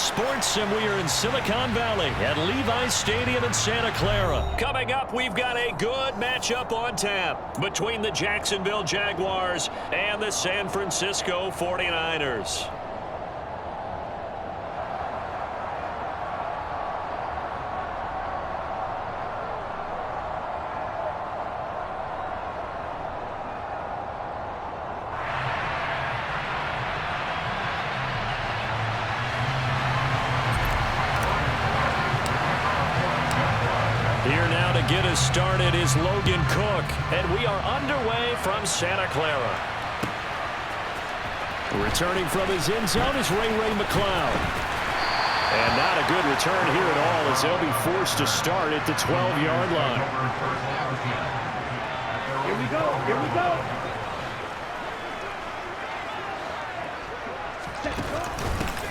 Sports, and we are in Silicon Valley at Levi's Stadium in Santa Clara. Coming up, we've got a good matchup on tap between the Jacksonville Jaguars and the San Francisco 49ers. Here now to get us started is Logan Cook, and we are underway from Santa Clara. Returning from his end zone is Ray McCloud. And not a good return here at all as they'll be forced to start at the 12-yard line. Here we go, here we go.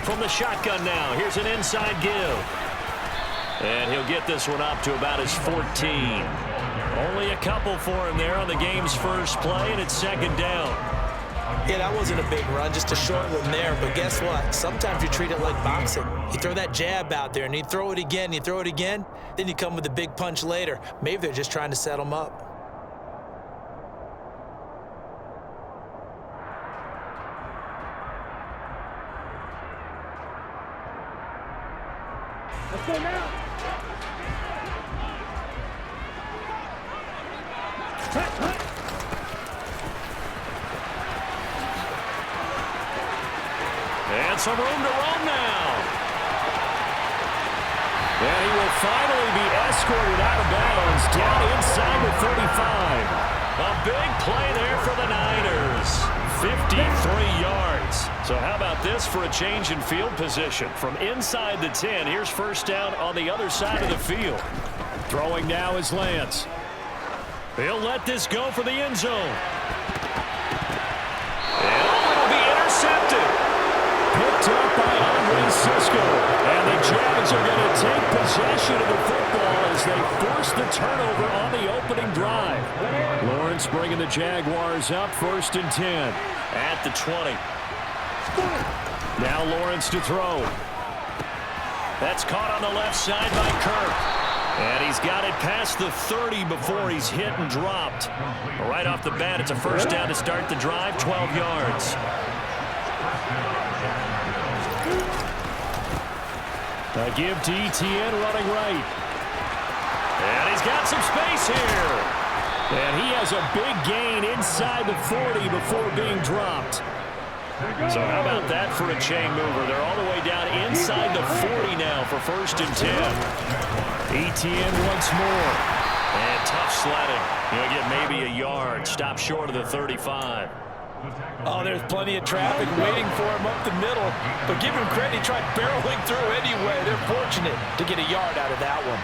From the shotgun now, here's an inside give. And he'll get this one up to about his 14. Only a couple for him there on the game's first play, and it's second down. Yeah, that wasn't a big run, just a short one there. But guess what? Sometimes you treat it like boxing. You throw that jab out there, and you throw it again, then you come with a big punch later. Maybe they're just trying to set them up. Let's go now. And some room to roam now. And he will finally be escorted out of bounds down inside the 35. A big play there for the Niners. 53 yards. So how about this for a change in field position? From inside the 10, here's first down on the other side of the field. Throwing now is Lance. He'll let this go for the end zone. And it'll be intercepted. Picked up by Andre Cisco. And the Jags are going to take possession of the football as they force the turnover on the opening drive. Lawrence bringing the Jaguars up first and 10 at the 20. Now Lawrence to throw. That's caught on the left side by Kirk. And he's got it past the 30 before he's hit and dropped. Right off the bat, it's a first down to start the drive, 12 yards. A give to Etienne running right. And he's got some space here. And he has a big gain inside the 40 before being dropped. So how about that for a chain mover? They're all the way down inside the 40 now for first and 10. Etienne once more. And tough sledding. He'll get maybe a yard. Stop short of the 35. Oh, there's plenty of traffic waiting for him up the middle. But give him credit, he tried barreling through anyway. They're fortunate to get a yard out of that one.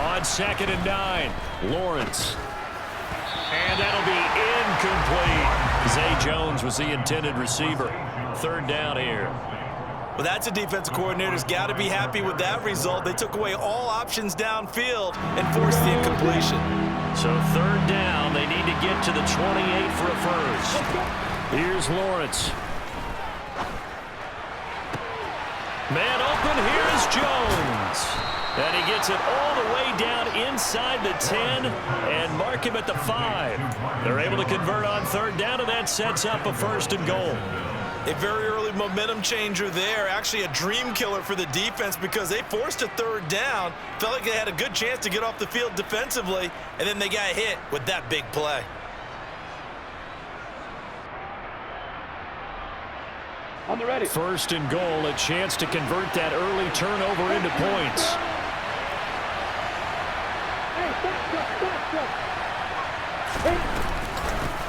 On second and 9, Lawrence. And that'll be incomplete. Zay Jones was the intended receiver. Third down here. Well, that's a defensive coordinator's got to be happy with that result. They took away all options downfield and forced the incompletion. So third down, they need to get to the 28 for a first. Here's Lawrence. Man open, here's Jones. And he gets it all the way down inside the 10 and mark him at the 5. They're able to convert on third down, and that sets up a first and goal. A very early momentum changer there. Actually a dream killer for the defense because they forced a third down. Felt like they had a good chance to get off the field defensively, and then they got hit with that big play. On the ready. First and goal, a chance to convert that early turnover into points.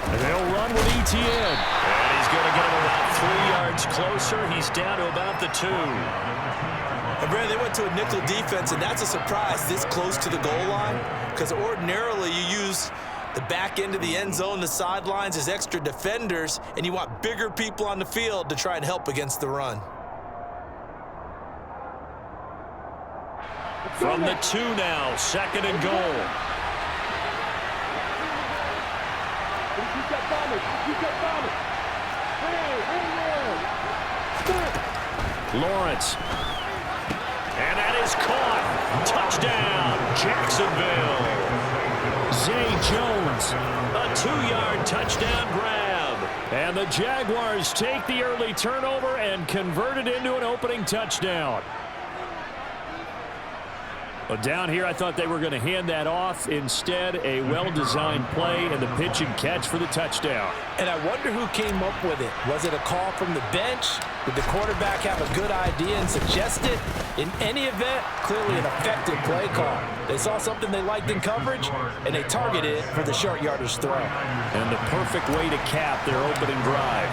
And they'll run with Etienne. And he's going to get him about 3 yards closer. He's down to about the 2. And Brad, they went to a nickel defense, and that's a surprise this close to the goal line because ordinarily you use the back end of the end zone, the sidelines as extra defenders, and you want bigger people on the field to try and help against the run. From the 2 now, second and goal. Keep that bombing. Keep that bombing. Hey, Lawrence. And that is caught. Touchdown, Jacksonville. Zay Jones, a 2-yard touchdown grab. And the Jaguars take the early turnover and convert it into an opening touchdown. But down here, I thought they were going to hand that off. Instead, a well-designed play and the pitch and catch for the touchdown. And I wonder who came up with it. Was it a call from the bench? Did the quarterback have a good idea and suggest it? In any event, clearly an effective play call. They saw something they liked in coverage, and they targeted it for the short yardage throw. And the perfect way to cap their opening drive.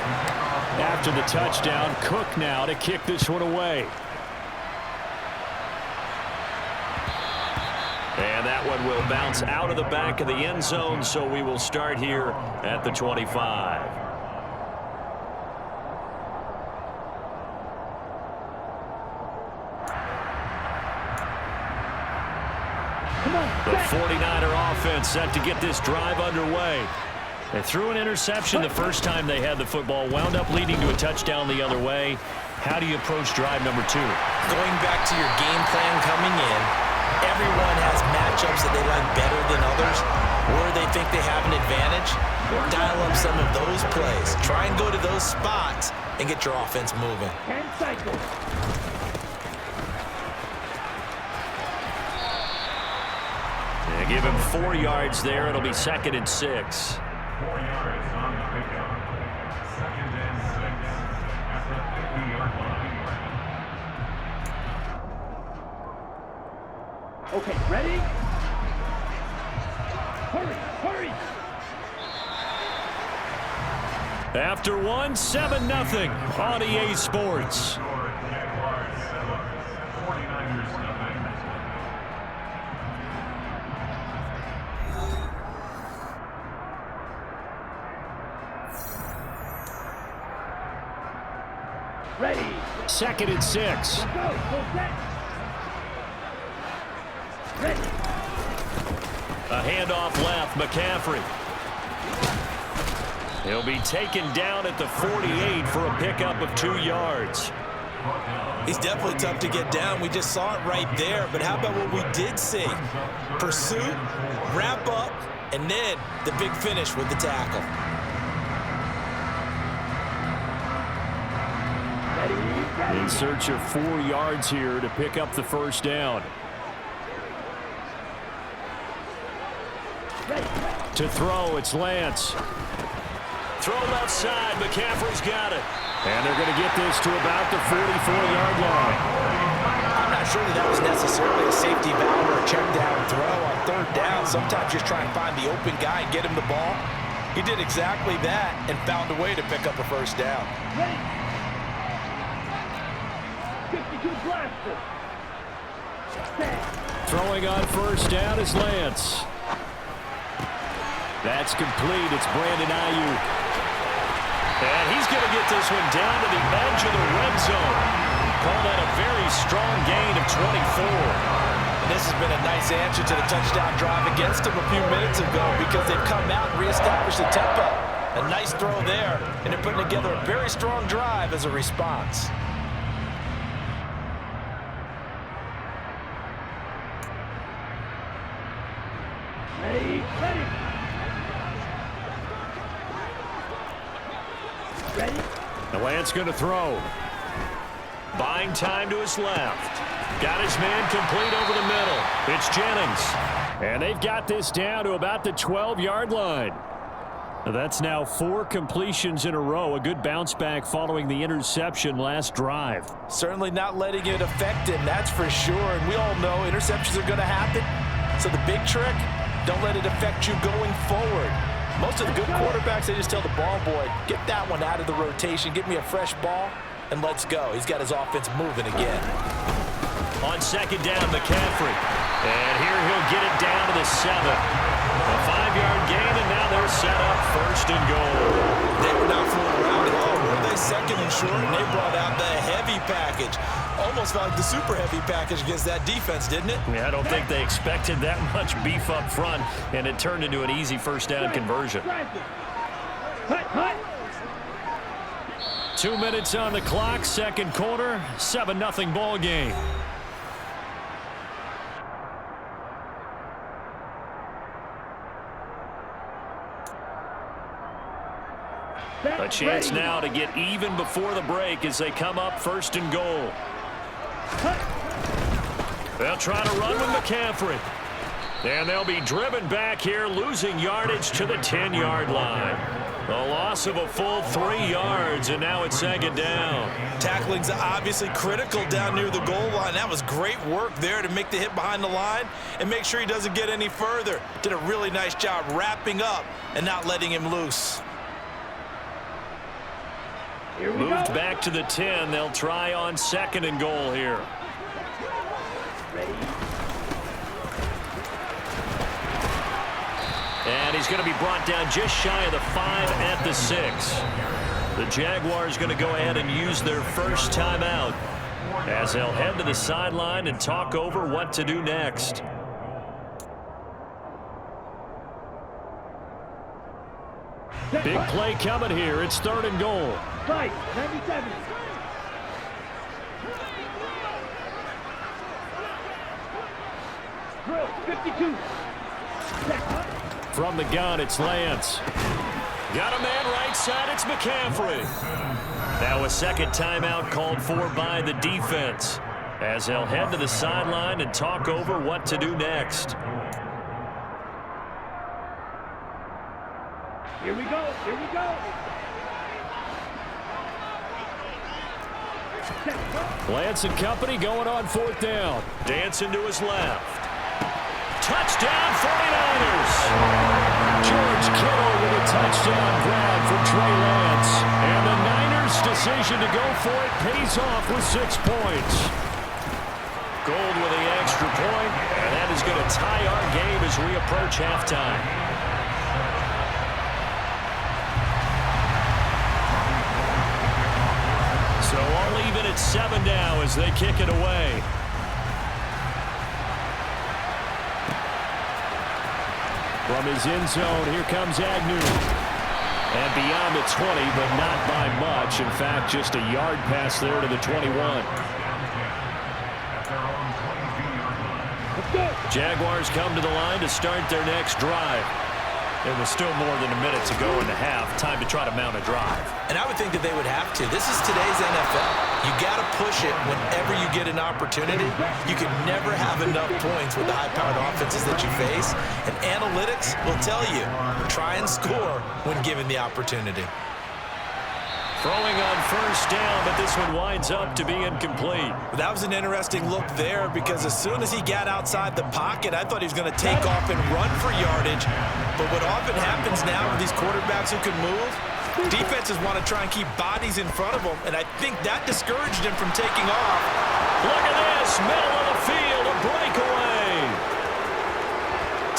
After the touchdown, Cook now to kick this one away. And that one will bounce out of the back of the end zone, so we will start here at the 25. The 49er offense set to get this drive underway. They threw an interception the first time they had the football, wound up leading to a touchdown the other way. How do you approach drive number 2? Going back to your game plan coming in, everyone has matchups that they like better than others, where they think they have an advantage. Dial up some of those plays. Try and go to those spots and get your offense moving. 10 cycles. They give him 4 yards there. It'll be 2nd and 6. 4 yards on the pickup. 2nd and 6 at the 50-yard line. Okay, ready? Hurry, hurry. After one, 7-0 on EA Sports. Jaguars 7, 49ers nothing. Ready. 2nd and 6. Go, go set. Ready. A handoff left, McCaffrey. He'll be taken down at the 48 for a pickup of 2 yards. He's definitely tough to get down. We just saw it right there. But how about what we did see? Pursuit, wrap up, and then the big finish with the tackle. In search of 4 yards here to pick up the first down. To throw, it's Lance. Throw left side, McCaffrey's got it. And they're going to get this to about the 44-yard line. I'm not sure that was necessarily a safety valve or a check down throw on 3rd down. Sometimes just try and find the open guy and get him the ball. He did exactly that and found a way to pick up a first down. Ready. 52 blaster. Throwing on first down is Lance. That's complete. It's Brandon Ayuk. And he's going to get this one down to the edge of the red zone. Call that a very strong gain of 24. And this has been a nice answer to the touchdown drive against them a few minutes ago because they've come out and reestablished the tempo. A nice throw there, and they're putting together a very strong drive as a response. Ready, ready. Ready? The Lance going to throw. Buying time to his left. Got his man complete over the middle. It's Jennings. And they've got this down to about the 12-yard line. That's now 4 completions in a row. A good bounce back following the interception last drive. Certainly not letting it affect him, that's for sure. And we all know interceptions are going to happen. So the big trick, don't let it affect you going forward. Most of the good quarterbacks, they just tell the ball boy, get that one out of the rotation, get me a fresh ball, and let's go. He's got his offense moving again. On 2nd down, McCaffrey. And here he'll get it down to the 7. A 5-yard gain, and now they're set up 1st and goal. They were not fooling around at all, were they? 2nd and short, and they brought out the heavy package. Almost felt like the super heavy package against that defense, didn't it? Yeah, I don't think they expected that much beef up front, and it turned into an easy 1st down conversion. Hut. 2 minutes on the clock, second quarter, 7-0 ball game. A chance now to get even before the break as they come up first and goal. They'll try to run with McCaffrey. And they'll be driven back here, losing yardage to the 10-yard line. A loss of a full 3 yards, and now it's second down. Tackling's obviously critical down near the goal line. That was great work there to make the hit behind the line and make sure he doesn't get any further. Did a really nice job wrapping up and not letting him loose. Moved back to the 10. They'll try on second and goal here. And he's going to be brought down just shy of the 5 at the 6. The Jaguars going to go ahead and use their first timeout as they'll head to the sideline and talk over what to do next. Big play coming here. It's third and goal. 97. Drill, 52. From the gun, it's Lance. Got a man right side. It's McCaffrey. Now a second timeout called for by the defense as they'll head to the sideline and talk over what to do next. Here we go. Lance and company going on fourth down. Dancing to his left. Touchdown 49ers. George Kittle with a touchdown grab for Trey Lance. And the Niners' decision to go for it pays off with 6 points. Gold with the extra point, and that is going to tie our game as we approach halftime. So all even at 7 now as they kick it away. From his end zone, here comes Agnew. And beyond the 20, but not by much. In fact, just a yard pass there to the 21. Jaguars come to the line to start their next drive. There was still more than a minute to go in the half. Time to try to mount a drive. And I would think that they would have to. This is today's NFL. You got to push it whenever you get an opportunity. You can never have enough points with the high-powered offenses that you face. And analytics will tell you, try and score when given the opportunity. Throwing on first down, but this one winds up to be incomplete. That was an interesting look there because as soon as he got outside the pocket, I thought he was going to take off and run for yardage. But what often happens now with these quarterbacks who can move, defenses want to try and keep bodies in front of them, and I think that discouraged him from taking off. Look at this, middle of the field, a breakaway.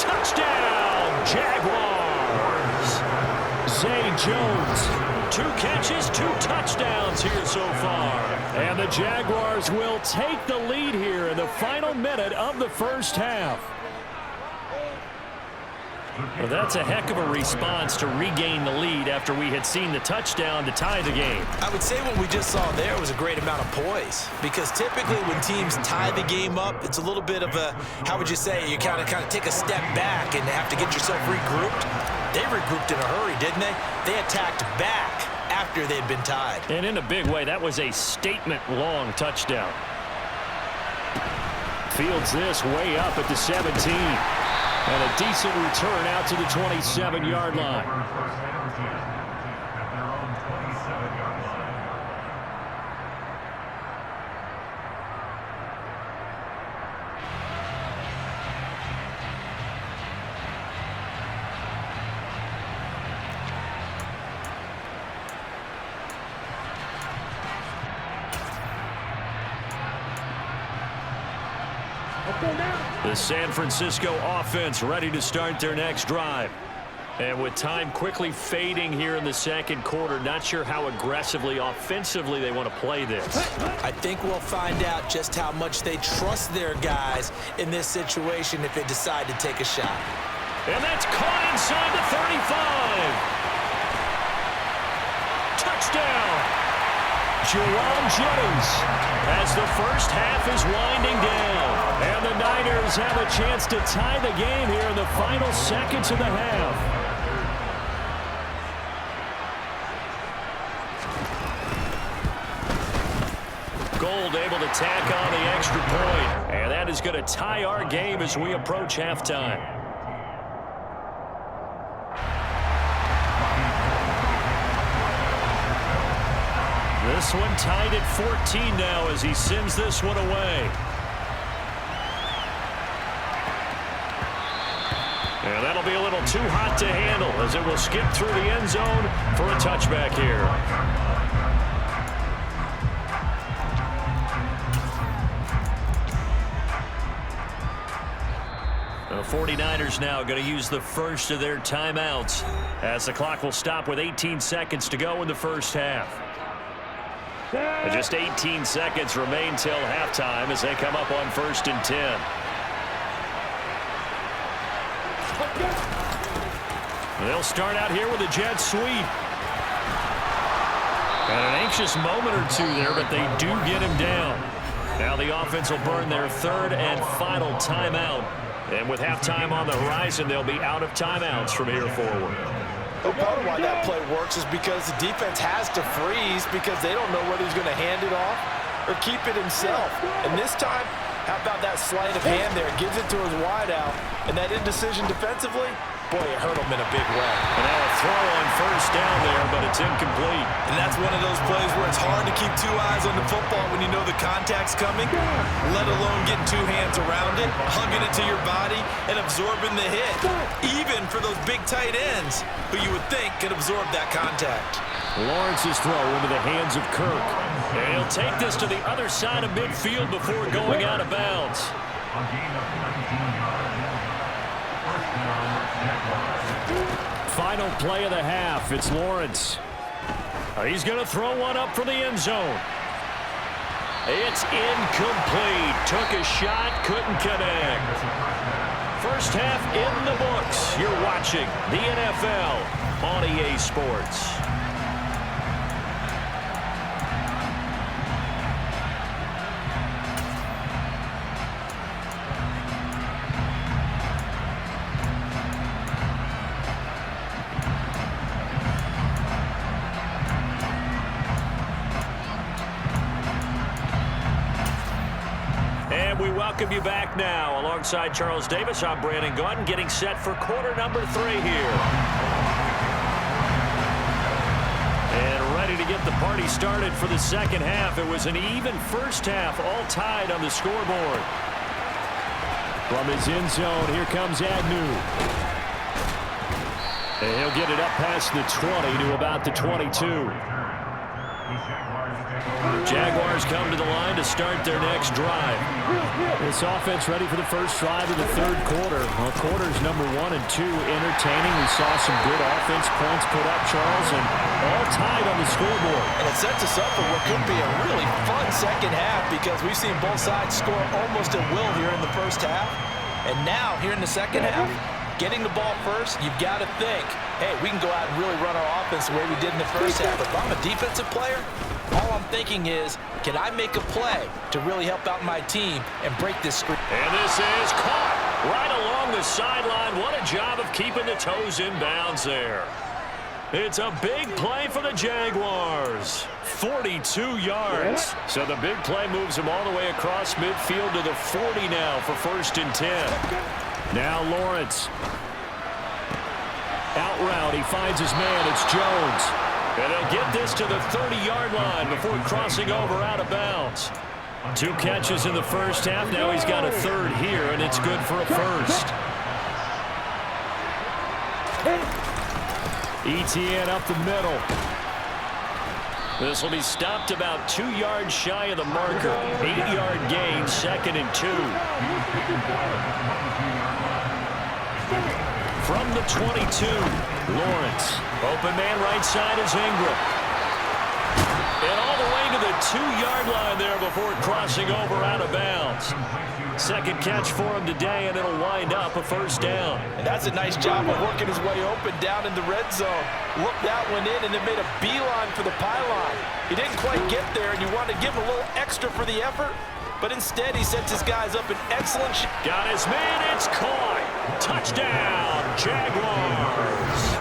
Touchdown, Jaguars. Zay Jones. 2 catches, 2 touchdowns here so far. And the Jaguars will take the lead here in the final minute of the first half. Well, that's a heck of a response to regain the lead after we had seen the touchdown to tie the game. I would say what we just saw there was a great amount of poise because typically when teams tie the game up, it's a little bit of a, how would you say, you kind of take a step back and have to get yourself regrouped. They regrouped in a hurry, didn't they? They attacked back after they'd been tied. And in a big way, that was a statement-long touchdown. Fields this way up at the 17. And a decent return out to the 27-yard line. The San Francisco offense ready to start their next drive. And with time quickly fading here in the second quarter, not sure how aggressively, offensively they want to play this. I think we'll find out just how much they trust their guys in this situation if they decide to take a shot. And that's caught inside the 35. Jerome Jennings as the first half is winding down. And the Niners have a chance to tie the game here in the final seconds of the half. Gold able to tack on the extra point. And that is going to tie our game as we approach halftime. This one tied at 14 now as he sends this one away. And that'll be a little too hot to handle as it will skip through the end zone for a touchback here. The 49ers now going to use the first of their timeouts as the clock will stop with 18 seconds to go in the first half. And just 18 seconds remain till halftime as they come up on 1st and 10. They'll start out here with a jet sweep. And an anxious moment or two there, but they do get him down. Now the offense will burn their third and final timeout. And with halftime on the horizon, they'll be out of timeouts from here forward. Well, part of why that play works is because the defense has to freeze because they don't know whether he's going to hand it off or keep it himself. And this time, how about that sleight of hand there? Gives it to his wideout. And that indecision defensively, boy, it hurt him in a big way. And now a throw on first down there, but it's incomplete. And that's one of those plays where it's hard to keep two eyes on the football when you know the contact's coming, let alone getting two hands around it, hugging it to your body, and absorbing the hit. Even for those big tight ends who you would think could absorb that contact. Lawrence's throw into the hands of Kirk. And he'll take this to the other side of midfield before going out of bounds. A gain of 19 yards. First down, Jaguars. Final play of the half. It's Lawrence. He's going to throw one up for the end zone. It's incomplete. Took a shot, couldn't connect. First half in the books. You're watching the NFL on EA Sports. We welcome you back now. Alongside Charles Davis, I'm Brandon Gaudin, getting set for quarter number 3 here. And ready to get the party started for the second half. It was an even first half, all tied on the scoreboard. From his end zone, here comes Agnew. And he'll get it up past the 20 to about the 22. Jaguars come to the line to start their next drive. This offense ready for the first drive of the third quarter. Well, quarters number 1 and 2 entertaining. We saw some good offense points put up, Charles, and all tied on the scoreboard. And it sets us up for what could be a really fun second half because we've seen both sides score almost at will here in the first half. And now, here in the second half, getting the ball first, you've got to think, hey, we can go out and really run our offense the way we did in the first half. If I'm a defensive player, all I'm thinking is, can I make a play to really help out my team and break this streak? And this is caught right along the sideline. What a job of keeping the toes in bounds there. It's a big play for the Jaguars. 42 yards. So the big play moves him all the way across midfield to the 40 now for 1st and 10. Now Lawrence. Out route, he finds his man. It's Jones. And he'll get this to the 30-yard line before crossing over out of bounds. 2 catches in the first half. Now he's got a third here, and it's good for a first. ETN up the middle. This will be stopped about 2 yards shy of the marker. 8-yard gain, 2nd and 2. From the 22, Lawrence. Open man right side is Ingram. And all the way to the 2-yard line there before crossing over out of bounds. Second catch for him today, and it'll wind up a first down. And that's a nice job of working his way open down in the red zone. Looked that one in and then made a beeline for the pylon. He didn't quite get there, and you want to give him a little extra for the effort, but instead he sets his guys up in excellent shape. Got his man, it's caught. Touchdown, Jaguars.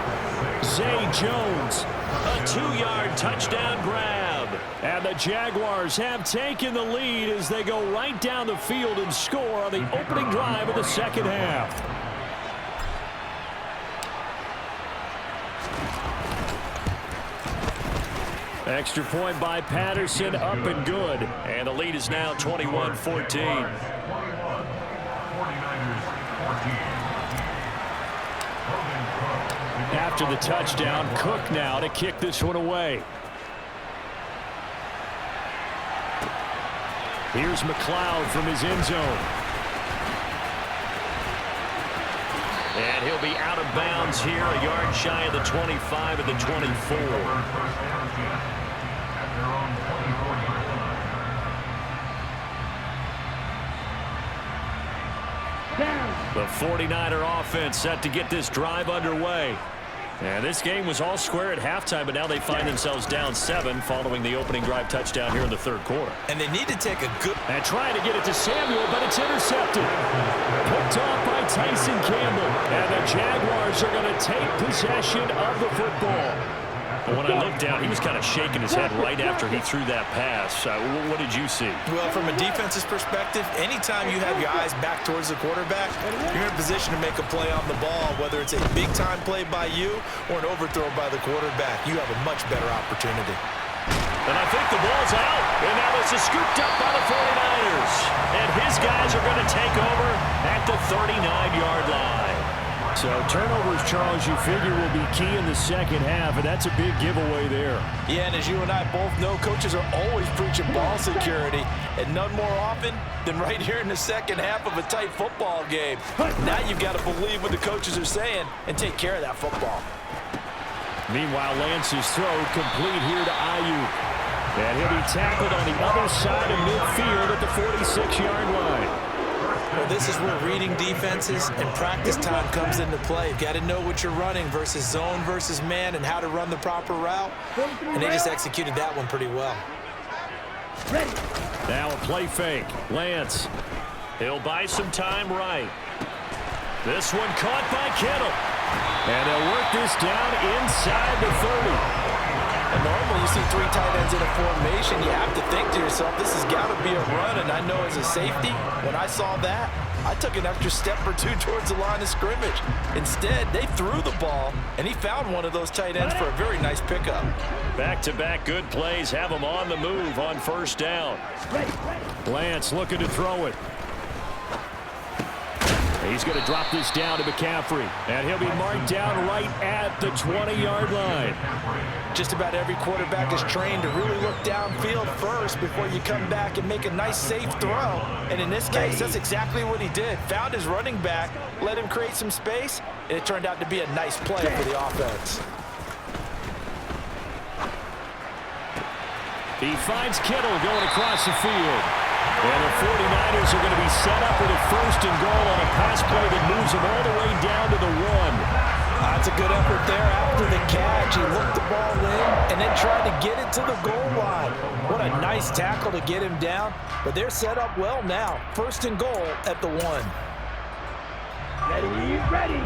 Zay Jones, a 2-yard touchdown grab. And the Jaguars have taken the lead as they go right down the field and score on the opening drive of the second half. Extra point by Patterson, up and good. And the lead is now 21-14. After the touchdown, Cook now to kick this one away. Here's McLeod from his end zone. And he'll be out of bounds here, a yard shy of the 25 of the 24. The 49er offense set to get this drive underway. And this game was all square at halftime, but now they find themselves down 7 following the opening drive touchdown here in the third quarter. And they need to take a good... And trying to get it to Samuel, but it's intercepted. Picked off by Tyson Campbell. And the Jaguars are going to take possession of the football. But when I looked down, he was kind of shaking his head right after he threw that pass. What did you see? Well, from a defense's perspective, anytime you have your eyes back towards the quarterback, you're in a position to make a play on the ball, whether it's a big-time play by you or an overthrow by the quarterback. You have a much better opportunity. And I think the ball's out. And now this is scooped up by the 49ers. And his guys are going to take over at the 39-yard line. So turnovers, Charles, you figure will be key in the second half, and that's a big giveaway there. Yeah, and as you and I both know, coaches are always preaching ball security, and none more often than right here in the second half of a tight football game. Now you've got to believe what the coaches are saying and take care of that football. Meanwhile, Lance's throw complete here to Ayuk. And he'll be tackled on the other side of midfield at the 46-yard line. Well, this is where reading defenses and practice time comes into play. You've got to know what you're running versus zone versus man and how to run the proper route. And they just executed that one pretty well. Now a play fake. Lance. He'll buy some time right. This one caught by Kittle. And they'll work this down inside the 30. And normally you see 3 tight ends in a formation, you have to think to yourself, this has got to be a run. And I know as a safety, when I saw that, I took an extra step or 2 towards the line of scrimmage. Instead, they threw the ball, and he found one of those tight ends for a very nice pickup. Back-to-back good plays have him on the move on first down. Lance looking to throw it. He's going to drop this down to McCaffrey. And he'll be marked down right at the 20-yard line. Just about every quarterback is trained to really look downfield first before you come back and make a nice, safe throw. And in this case, that's exactly what he did. Found his running back, let him create some space, and it turned out to be a nice play for the offense. He finds Kittle going across the field. And the 49ers are going to be set up with a first and goal on a pass play that moves them all the way down to the 1. That's a good effort there after the catch. He looked the ball in and then tried to get it to the goal line. What a nice tackle to get him down. But they're set up well now. First and goal at the 1. Ready, ready.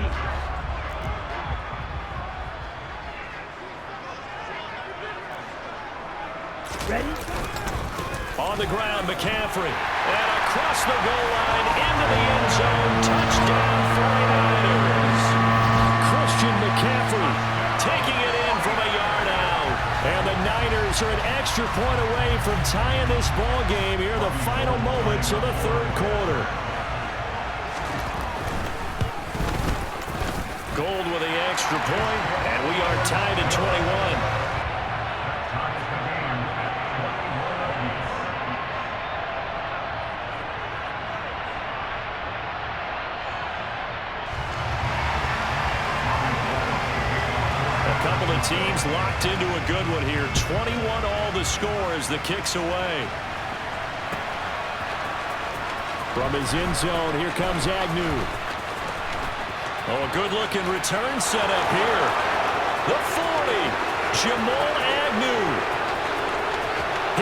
Ready? On the ground, McCaffrey. And across the goal line, into the end zone. Touchdown, 49ers. Christian McCaffrey taking it in from a yard out. And the Niners are an extra point away from tying this ball game here in the final moments of the third quarter. Gold with the extra point, and we are tied at 21. Teams teams locked into a good one here. 21 all the score as the kick's away. From his end zone, here comes Agnew. Oh, a good-looking return set up here. The 40, Jamal Agnew.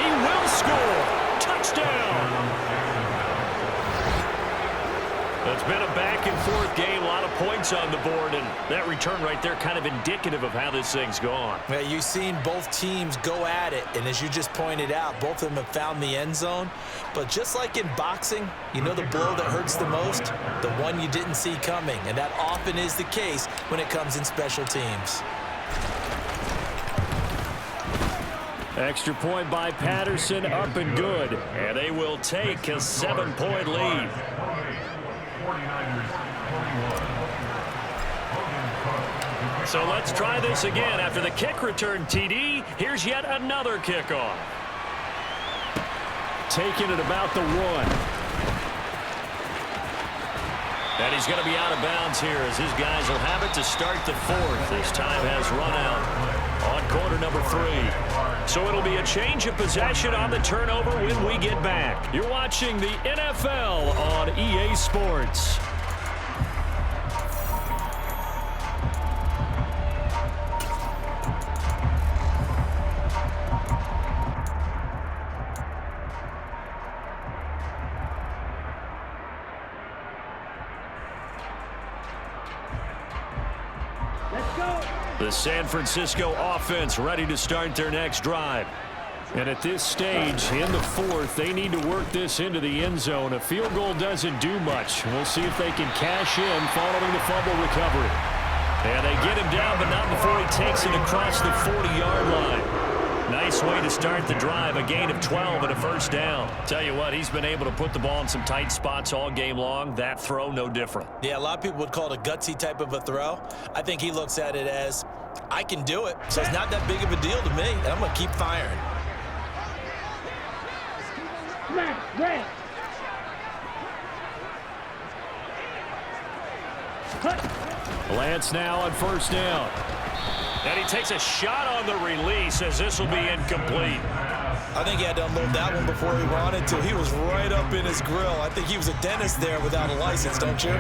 He will score. Touchdown. It's been a back-and-forth game, a lot of points on the board, and that return right there kind of indicative of how this thing's gone. Well, you've seen both teams go at it, and as you just pointed out, both of them have found the end zone. But just like in boxing, you know the blow that hurts the most? The one you didn't see coming, and that often is the case when it comes in special teams. Extra point by Patterson, up and good, and they will take a 7-point lead. So let's try this again. After the kick return TD, here's yet another kickoff. Taking it about the 1. And he's going to be out of bounds here as his guys will have it to start the 4th. This time has run out on quarter number 3. So it'll be a change of possession on the turnover when we get back. You're watching the NFL on EA Sports. The San Francisco offense ready to start their next drive. And at this stage, in the 4th, they need to work this into the end zone. A field goal doesn't do much. We'll see if they can cash in following the fumble recovery. And they get him down, but not before he takes it across the 40-yard line. Nice way to start the drive, a gain of 12 and a first down. Tell you what, he's been able to put the ball in some tight spots all game long. That throw, no different. Yeah, a lot of people would call it a gutsy type of a throw. I think he looks at it as, I can do it, so it's not that big of a deal to me, and I'm going to keep firing. Lance now on first down. And he takes a shot on the release as this will be incomplete. I think he had to unload that one before he wanted to. He was right up in his grill. I think he was a dentist there without a license, don't you?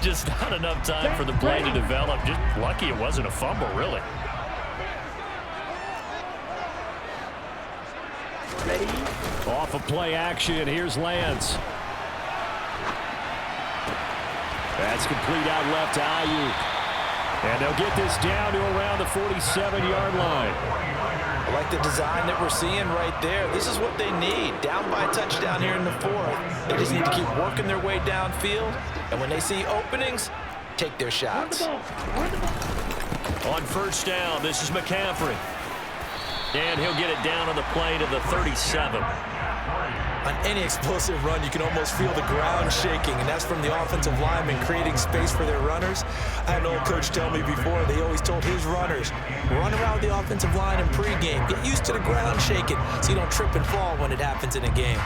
Just not enough time for the play to develop. Just lucky it wasn't a fumble, really. Ready? Off of play action, here's Lance. That's complete out left to Ayuk. And they'll get this down to around the 47-yard line. I like the design that we're seeing right there. This is what they need. Down by a touchdown here in the 4th. They just need to keep working their way downfield. And when they see openings, take their shots. On first down, this is McCaffrey. And he'll get it down on the play to the 37. On any explosive run, you can almost feel the ground shaking, and that's from the offensive linemen creating space for their runners. I had an old coach tell me before, they always told his runners, run around the offensive line in pregame. Get used to the ground shaking so you don't trip and fall when it happens in a game.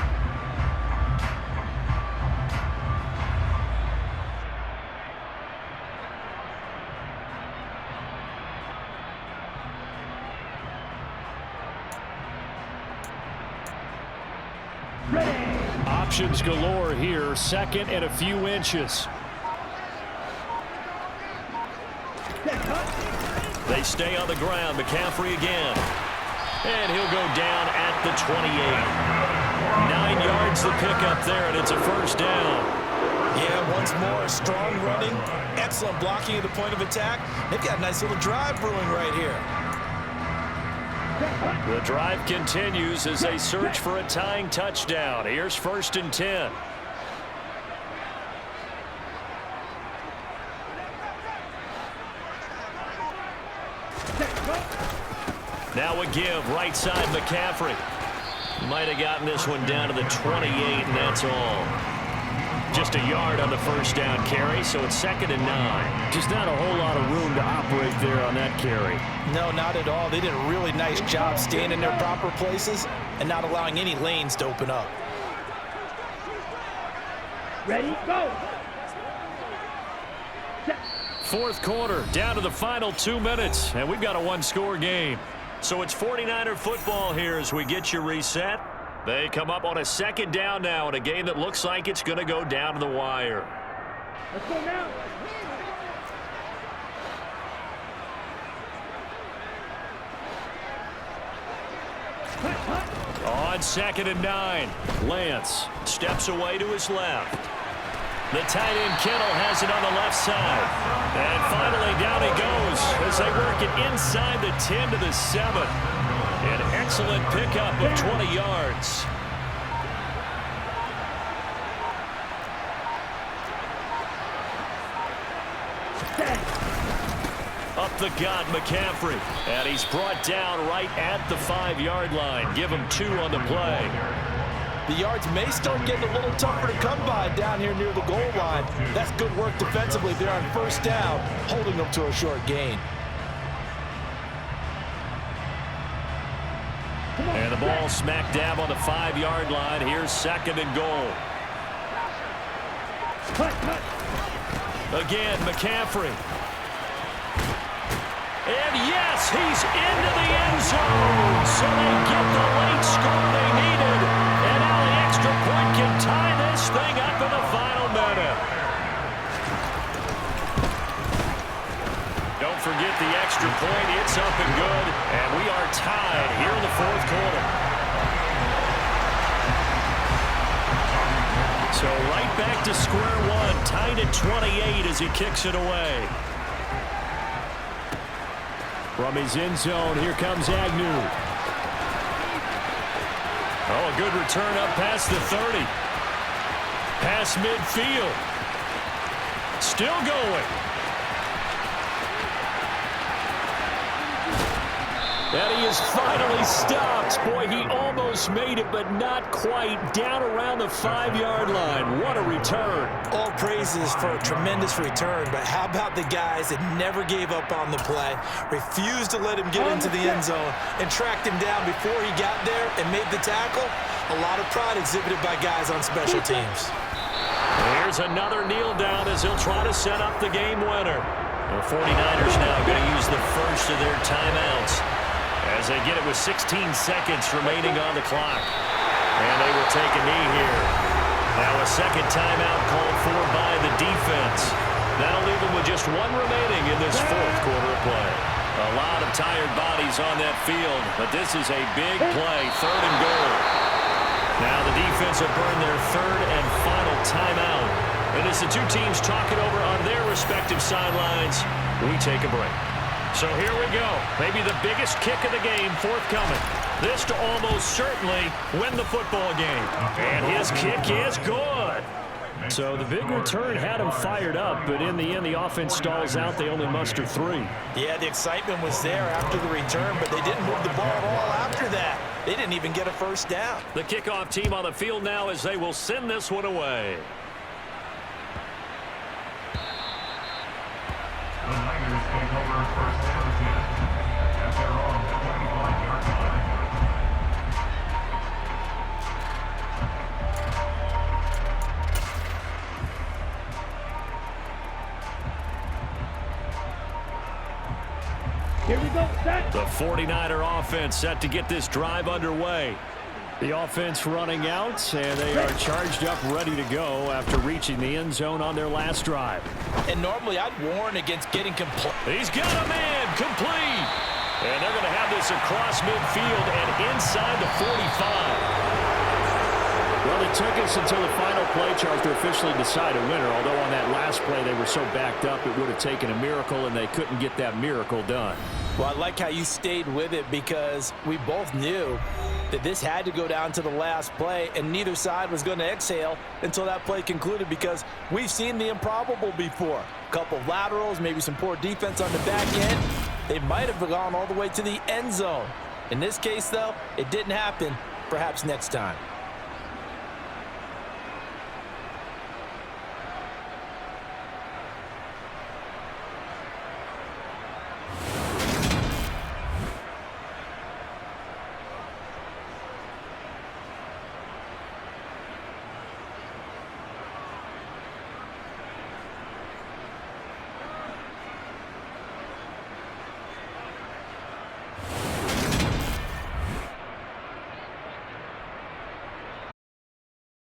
Options galore here, 2nd and a few inches. They stay on the ground. McCaffrey again. And he'll go down at the 28. 9 yards to pick up there, and it's a first down. Yeah, once more, strong running, excellent blocking at the point of attack. They've got a nice little drive brewing right here. The drive continues as they search for a tying touchdown. Here's 1st and 10. Now a give, right side McCaffrey. Might have gotten this one down to the 28, and that's all. Just a yard on the first down carry, so it's 2nd and 9. Just not a whole lot of room to operate there on that carry. No, not at all. They did a really nice job staying in their proper places and not allowing any lanes to open up. Ready? Go! fourth quarter, down to the final 2 minutes, and we've got a one-score game. So it's 49er football here as we get you reset. They come up on a second down now in a game that looks like it's going to go down to the wire. Let's go now. On 2nd and 9, Lance steps away to his left. The tight end Kittle has it on the left side. And finally down he goes as they work it inside the 10 to the 7. An excellent pickup of 20 yards. Up the gut, McCaffrey. And he's brought down right at the 5-yard line. Give him 2 on the play. The yards may start getting a little tougher to come by down here near the goal line. That's good work defensively there on first down, holding them to a short gain. And the ball smack dab on the 5-yard line. Here's 2nd and goal. Again, McCaffrey. And yes, he's into the end zone. So they get the late score they needed. And now the extra point can tie this thing up in the final minute. Don't forget the extra point. It's up and good. And we are tied here in the fourth quarter. So right back to square one. Tied at 28 as he kicks it away. From his end zone, here comes Agnew. Oh, a good return up past the 30. Past midfield. Still going. And he is finally stopped. Boy, he almost made it, but not quite. Down around the 5-yard line. What a return. All praises for a tremendous return, but how about the guys that never gave up on the play, refused to let him get into the end zone, and tracked him down before he got there and made the tackle? A lot of pride exhibited by guys on special teams. Here's another kneel down as he'll try to set up the game winner. The 49ers now going to use the first of their timeouts as they get it with 16 seconds remaining on the clock. And they will take a knee here. Now a second timeout called for by the defense. That'll leave them with just one remaining in this fourth quarter of play. A lot of tired bodies on that field, but this is a big play, 3rd and goal. Now the defense will burn their 3rd and final timeout. And as the two teams talk it over on their respective sidelines, we take a break. So here we go. Maybe the biggest kick of the game forthcoming. This to almost certainly win the football game. And his kick is good. So the big return had him fired up, but in the end, the offense stalls out. They only muster 3. Yeah, the excitement was there after the return, but they didn't move the ball at all after that. They didn't even get a first down. The kickoff team on the field now as they will send this one away. The Niners take over first down again at their own 25-yard line. Here we go, set. The 49er offense set to get this drive underway. The offense running out, and they are charged up, ready to go after reaching the end zone on their last drive. And normally I'd warn against getting complete. He's got a man, complete. And they're going to have this across midfield and inside the 45. Well, it took us until the final play chart to officially decide a winner, although on that last play they were so backed up it would have taken a miracle, and they couldn't get that miracle done. Well, I like how you stayed with it because we both knew that this had to go down to the last play, and neither side was going to exhale until that play concluded because we've seen the improbable before. A couple of laterals, maybe some poor defense on the back end. They might have gone all the way to the end zone. In this case, though, it didn't happen. Perhaps next time.